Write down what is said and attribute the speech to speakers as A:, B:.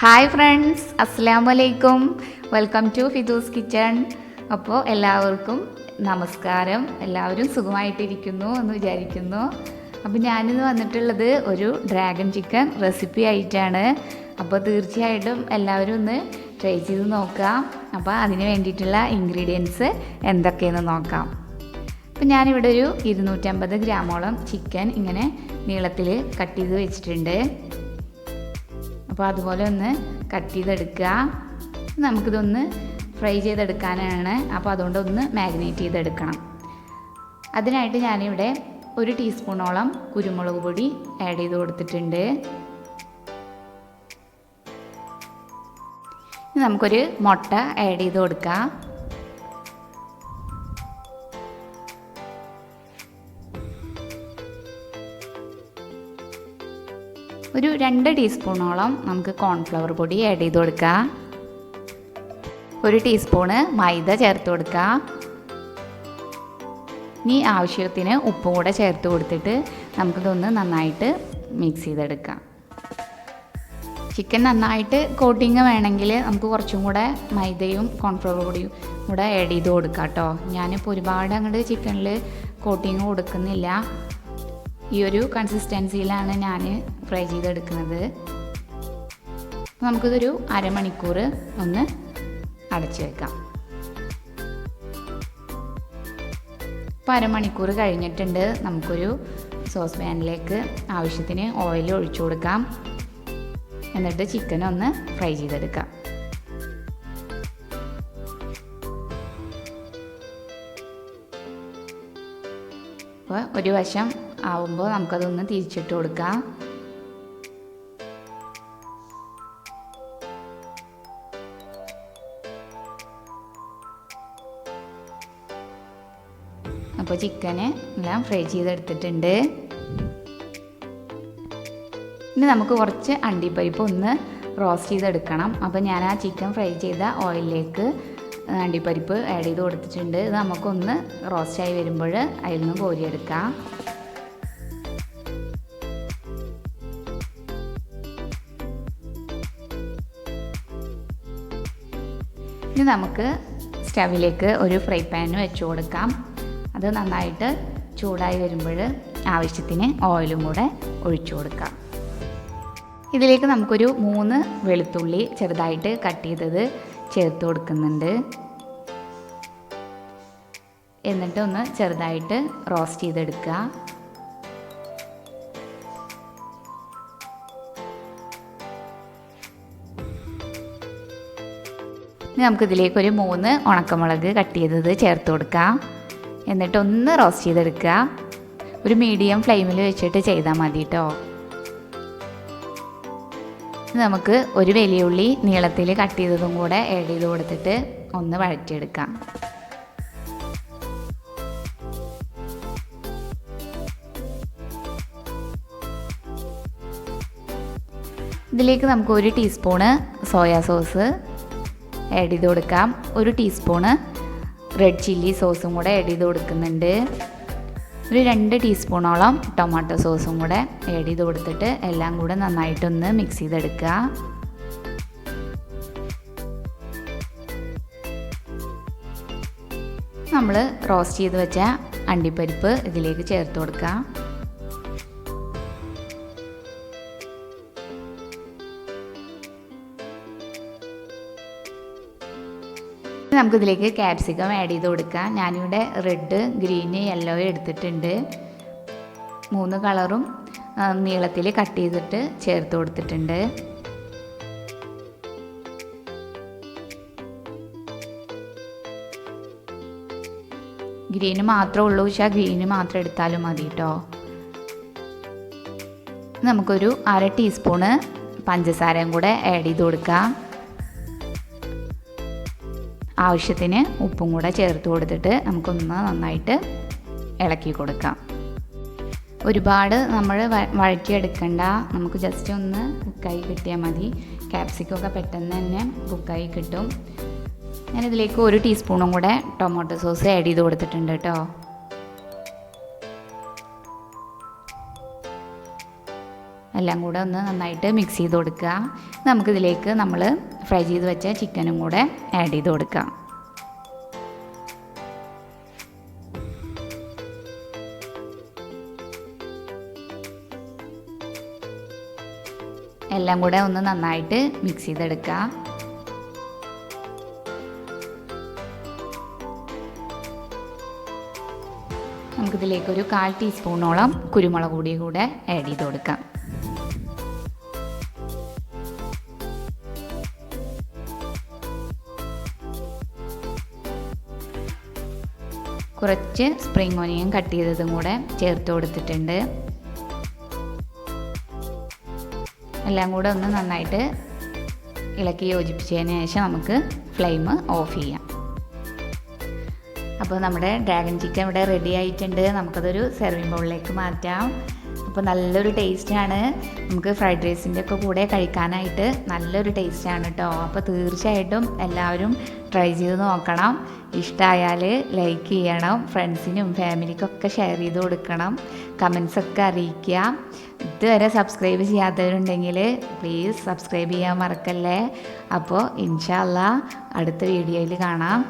A: Hi friends, അസ്സലാമു അലൈക്കും. Welcome to Fidoos kitchen. അപ്പോൾ എല്ലാവർക്കും നമസ്കാരം. എല്ലാവരും സുഖമായിട്ടിരിക്കുന്നു എന്ന് വിചാരിക്കുന്നു. അപ്പോൾ ഞാനിന്ന് വന്നിട്ടുള്ളത് ഒരു ഡ്രാഗൺ ചിക്കൻ റെസിപ്പി ആയിട്ടാണ്. അപ്പോൾ തീർച്ചയായിട്ടും എല്ലാവരും ഒന്ന് ട്രൈ ചെയ്ത് നോക്കാം. അപ്പോൾ അതിന് വേണ്ടിയിട്ടുള്ള ഇൻഗ്രീഡിയൻസ് എന്തൊക്കെയെന്ന് നോക്കാം. അപ്പോൾ ഞാനിവിടെ ഒരു 250 ഗ്രാമോളം ചിക്കൻ ഇങ്ങനെ നീളത്തിൽ കട്ട് ചെയ്ത് വെച്ചിട്ടുണ്ട്. അപ്പോൾ അതുപോലെ ഒന്ന് കട്ട് ചെയ്തെടുക്കുക. നമുക്കിതൊന്ന് ഫ്രൈ ചെയ്തെടുക്കാനാണ്. അപ്പോൾ അതുകൊണ്ട് ഒന്ന് മാഗ്നേറ്റ് ചെയ്തെടുക്കണം. അതിനായിട്ട് ഞാനിവിടെ 1 ടീസ്പൂണോളം കുരുമുളക് പൊടി ആഡ് ചെയ്ത് കൊടുത്തിട്ടുണ്ട്. ഇനി നമുക്കൊരു മുട്ട ആഡ് ചെയ്ത് കൊടുക്കാം. ഒരു 2 ടീസ്പൂണോളം നമുക്ക് കോൺഫ്ലവർ പൊടി ആഡ് ചെയ്ത് കൊടുക്കാം. 1 ടീസ്പൂണ് മൈദ ചേർത്ത് കൊടുക്കാം. ഇനി ആവശ്യത്തിന് ഉപ്പും കൂടെ ചേർത്ത് കൊടുത്തിട്ട് നമുക്കിതൊന്ന് നന്നായിട്ട് മിക്സ് ചെയ്തെടുക്കാം. ചിക്കൻ നന്നായിട്ട് കോട്ടിങ് വേണമെങ്കിൽ നമുക്ക് കുറച്ചും കൂടെ മൈദയും കോൺഫ്ലവർ പൊടിയും കൂടെ ആഡ് ചെയ്ത് കൊടുക്കാം കേട്ടോ. ഞാനിപ്പോൾ ഒരുപാട് അങ്ങോട്ട് ചിക്കനിൽ കോട്ടിങ് കൊടുക്കുന്നില്ല. ഈ ഒരു കൺസിസ്റ്റൻസിയിലാണ് ഞാൻ ഫ്രൈ ചെയ്തെടുക്കുന്നത്. നമുക്കിതൊരു അരമണിക്കൂർ ഒന്ന് അടച്ചു വെക്കാം. ഇപ്പോൾ അരമണിക്കൂർ കഴിഞ്ഞിട്ടുണ്ട്. നമുക്കൊരു സോസ് പാനിലേക്ക് ആവശ്യത്തിന് ഓയിൽ ഒഴിച്ചു കൊടുക്കാം. എന്നിട്ട് ചിക്കൻ ഒന്ന് ഫ്രൈ ചെയ്തെടുക്കാം. അപ്പോൾ ഒരു വശം ആവുമ്പോൾ നമുക്കതൊന്ന് തിരിച്ചിട്ട് കൊടുക്കാം. അപ്പോൾ ചിക്കന് എല്ലാം ഫ്രൈ ചെയ്തെടുത്തിട്ടുണ്ട്. ഇനി നമുക്ക് കുറച്ച് അണ്ടിപ്പരിപ്പ് ഒന്ന് റോസ്റ്റ് ചെയ്തെടുക്കണം. അപ്പോൾ ഞാൻ ആ ചിക്കൻ ഫ്രൈ ചെയ്ത ഓയിലിലേക്ക് അണ്ടിപ്പരിപ്പ് ആഡ് ചെയ്ത് കൊടുത്തിട്ടുണ്ട്. ഇത് നമുക്കൊന്ന് റോസ്റ്റായി വരുമ്പോൾ അതിൽ നിന്ന് കോരിയെടുക്കാം. ഇനി നമുക്ക് സ്റ്റവിലേക്ക് ഒരു ഫ്രൈ പാൻ വെച്ച് കൊടുക്കാം. അത് നന്നായിട്ട് ചൂടായി വരുമ്പോൾ ആവശ്യത്തിന് ഓയിലും കൂടെ ഒഴിച്ചു കൊടുക്കാം. ഇതിലേക്ക് നമുക്കൊരു 3 വെളുത്തുള്ളി ചെറുതായിട്ട് കട്ട് ചെയ്തത് ചേർത്ത് കൊടുക്കുന്നുണ്ട്. എന്നിട്ട് ഒന്ന് ചെറുതായിട്ട് റോസ്റ്റ് ചെയ്തെടുക്കുക. ഇനി നമുക്കിതിലേക്ക് ഒരു 3 ഉണക്കമുളക് കട്ട് ചെയ്തത് ചേർത്ത് കൊടുക്കാം. എന്നിട്ടൊന്ന് റോസ്റ്റ് ചെയ്തെടുക്കുക. ഒരു മീഡിയം ഫ്ലെയിമിൽ വെച്ചിട്ട് ചെയ്താൽ മതി കേട്ടോ. നമുക്ക് ഒരു വലിയ ഉള്ളി നീളത്തിൽ കട്ട് ചെയ്തതും കൂടെ ആഡ് ചെയ്ത് കൊടുത്തിട്ട് ഒന്ന് വഴറ്റിയെടുക്കാം. ഇതിലേക്ക് നമുക്ക് 1 ടീസ്പൂണ് സോയാ സോസ് ആഡ് ചെയ്ത് കൊടുക്കാം. 1 ടീസ്പൂണ് റെഡ് ചില്ലി സോസും കൂടെ ആഡ് ചെയ്ത് കൊടുക്കുന്നുണ്ട്. ഒരു 2 ടീസ്പൂണോളം ടൊമാറ്റോ സോസും കൂടെ ആഡ് ചെയ്ത് കൊടുത്തിട്ട് എല്ലാം കൂടെ നന്നായിട്ടൊന്ന് മിക്സ് ചെയ്തെടുക്കുക. നമ്മൾ റോസ്റ്റ് ചെയ്ത് വെച്ച അണ്ടിപ്പരിപ്പ് ഇതിലേക്ക് ചേർത്ത് കൊടുക്കുക. നമുക്കിതിലേക്ക് ക്യാപ്സിക്കം ആഡ് ചെയ്ത് കൊടുക്കാം. ഞാനിവിടെ റെഡ്, ഗ്രീന്, യെല്ലോ എടുത്തിട്ടുണ്ട്. 3 കളറും നീളത്തിൽ കട്ട് ചെയ്തിട്ട് ചേർത്ത് കൊടുത്തിട്ടുണ്ട്. ഗ്രീന് മാത്രമേ ഉള്ളൂ വെച്ചാൽ ഗ്രീന് മാത്രം എടുത്താലും മതി കേട്ടോ. നമുക്കൊരു 1/2 ടീസ്പൂണ് പഞ്ചസാരയും കൂടെ ആഡ് ചെയ്ത് കൊടുക്കാം. ആവശ്യത്തിന് ഉപ്പും കൂടെ ചേർത്ത് കൊടുത്തിട്ട് നമുക്കൊന്ന് നന്നായിട്ട് ഇളക്കി കൊടുക്കാം. ഒരുപാട് നമ്മൾ വഴറ്റിയെടുക്കണ്ട. നമുക്ക് ജസ്റ്റ് ഒന്ന് കുക്കായി കിട്ടിയാൽ മതി. ക്യാപ്സിക്കൊക്കെ പെട്ടെന്ന് തന്നെ കുക്കായി കിട്ടും. ഞാനിതിലേക്ക് 1 ടീസ്പൂണും കൂടെ ടൊമാറ്റോ സോസ് ആഡ് ചെയ്ത് കൊടുത്തിട്ടുണ്ട് കേട്ടോ. എല്ലാം കൂടെ ഒന്ന് നന്നായിട്ട് മിക്സ് ചെയ്ത് കൊടുക്കുക. നമുക്കിതിലേക്ക് നമ്മൾ ഫ്രൈ ചെയ്ത് വെച്ച ചിക്കനും കൂടെ ആഡ് ചെയ്ത് കൊടുക്കാം. എല്ലാം കൂടെ ഒന്ന് നന്നായിട്ട് മിക്സ് ചെയ്തെടുക്കുക. നമുക്കിതിലേക്കൊരു 1/4 ടീസ്പൂണോളം കുരുമുളക് പൊടി കൂടെ ആഡ് ചെയ്ത് കൊടുക്കാം. കുറച്ച് സ്പ്രിംഗ് ഓനിയൻ കട്ട് ചെയ്തതും കൂടെ ചേർത്ത് കൊടുത്തിട്ടുണ്ട്. എല്ലാം കൂടെ ഒന്ന് നന്നായിട്ട് ഇളക്കി യോജിപ്പിച്ചതിന് ശേഷം നമുക്ക് ഫ്ലെയിം ഓഫ് ചെയ്യാം. അപ്പോൾ നമ്മുടെ ഡ്രാഗൺ ചിക്കൻ ഇവിടെ റെഡി ആയിട്ടുണ്ട്. നമുക്കതൊരു സെർവിങ് ബൗളിലേക്ക് മാറ്റാം. അപ്പോൾ നല്ലൊരു ടേസ്റ്റാണ്. നമുക്ക് ഫ്രൈഡ് റൈസിൻ്റെ ഒക്കെ കൂടെ കഴിക്കാനായിട്ട് നല്ലൊരു ടേസ്റ്റാണ് കേട്ടോ. അപ്പോൾ തീർച്ചയായിട്ടും എല്ലാവരും ട്രൈ ചെയ്ത് നോക്കണം. ഇഷ്ടമായാൽ ലൈക്ക് ചെയ്യണം, ഫ്രണ്ട്സിനും ഫാമിലിക്കൊക്കെ ഷെയർ ചെയ്ത് കൊടുക്കണം, കമൻസൊക്കെ അറിയിക്കുക. ഇതുവരെ സബ്സ്ക്രൈബ് ചെയ്യാത്തവരുണ്ടെങ്കിൽ പ്ലീസ് സബ്സ്ക്രൈബ് ചെയ്യാൻ മറക്കല്ലേ. അപ്പോൾ ഇൻഷാ അല്ലാഹ് അടുത്ത വീഡിയോയിൽ കാണാം.